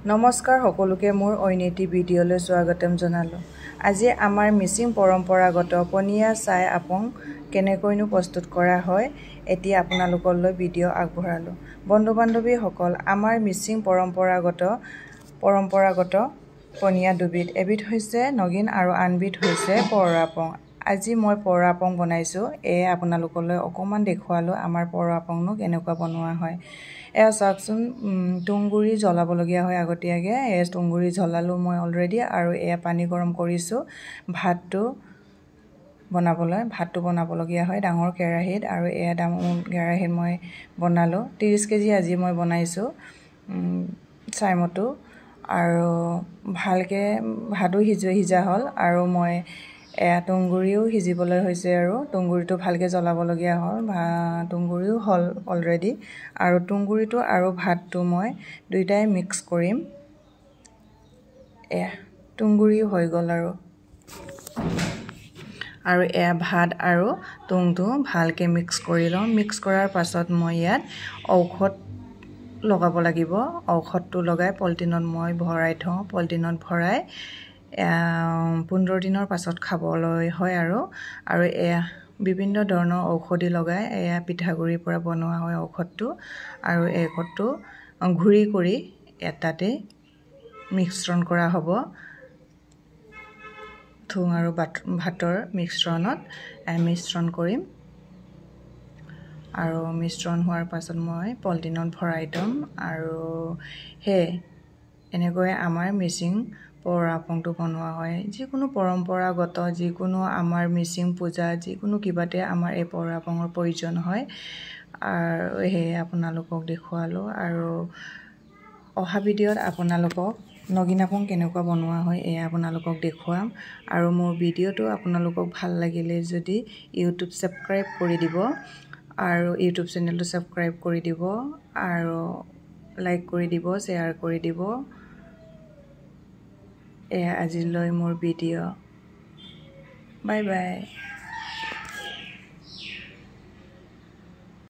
নমস্কাৰ সকলোকে মোৰ ঐনিতি ভিডিঅ'লৈ স্বাগতম জনালোঁ। আজি আমাৰ মিচিং পৰম্পৰাগত পনীয়া চাই আপং কেনেকৈনো প্ৰস্তুত কৰা হয় এতিয়া আপোনালোকলৈ ভিডিঅ' আগবঢ়ালোঁ। বন্ধু বান্ধৱীসকল, আমাৰ মিচিং পৰম্পৰাগত পনীয়া দুবিধ, এবিধ হৈছে নগিন আৰু আনবিধ হৈছে পৰৱা আপং। আজি মই পৰৱা আপং বনাইছোঁ। আপোনালোকলৈ অকণমান দেখুৱালোঁ আমাৰ পৰৱা আপংনো কেনেকুৱা বনোৱা হয়। চাওকচোন, তুঁহগুৰি জ্বলাবলগীয়া হয় আগতীয়াকৈ। তুঁহগুৰি জ্বলালোঁ মই অলৰেডি, আৰু পানী গৰম কৰিছোঁ ভাতটো বনাবলগীয়া হয় ডাঙৰ কেৰাহীত, আৰু ডাঙৰ কেৰাহীত মই বনালোঁ। 30 কেজি আজি মই বনাইছোঁ চাইমতো, আৰু ভালকৈ ভাতো সিজা হ'ল, আৰু মই তুঁহগুৰিও সিজিবলৈ হৈছে, আৰু তুঁহগুৰিটো ভালকৈ জ্বলাবলগীয়া হ'ল। তুঁহগুৰিও হ'ল অলৰেডি, আৰু তুঁহগুৰিটো আৰু ভাতটো মই দুয়োটাই মিক্স কৰিম। তুঁহগুৰিও হৈ গ'ল, আৰু ভাত আৰু তুঁহটো ভালকৈ মিক্স কৰি লওঁ। মিক্স কৰাৰ পাছত মই ইয়াত ঔষধ লগাব লাগিব। ঔষধটো লগাই পলিথিনত মই ভৰাই থওঁ। পলিথিনত ভৰাই 15 দিনৰ পাছত খাবলৈ হয়, আৰু বিভিন্ন ধৰণৰ ঔষধি লগাই পিঠাগুড়িৰ পৰা বনোৱা হয় ঔষধটো, আৰু ঔষধটো ঘূৰি কৰি তাতে মিশ্ৰণ কৰা হ'ব। তুঁহ আৰু ভাতৰ মিশ্ৰণ কৰিম, আৰু মিশ্ৰণ হোৱাৰ পাছত মই পলিথিনত ভৰাই থ'ম। আৰু এনেকৈ আমাৰ মিচিং পৰৱা আপংটো বনোৱা হয়। যিকোনো পৰম্পৰাগত, যিকোনো আমাৰ মিচিং পূজা, যিকোনো কিবাতে আমাৰ এই পৰৱা আপংৰ প্ৰয়োজন হয়, আৰু আপোনালোকক দেখুৱালোঁ। আৰু অহা ভিডিঅ'ত আপোনালোকক নগিন আপং কেনেকুৱা বনোৱা হয় আপোনালোকক দেখুৱাম। আৰু মোৰ ভিডিঅ'টো আপোনালোকক ভাল লাগিলে যদি ইউটিউব ছাবস্ক্ৰাইব কৰি দিব, আৰু ইউটিউব চেনেলটো ছাবস্ক্ৰাইব কৰি দিব, আৰু লাইক কৰি দিব, শ্বেয়াৰ কৰি দিব। আজিলৈ মোৰ ভিডিঅ'। Bye bye.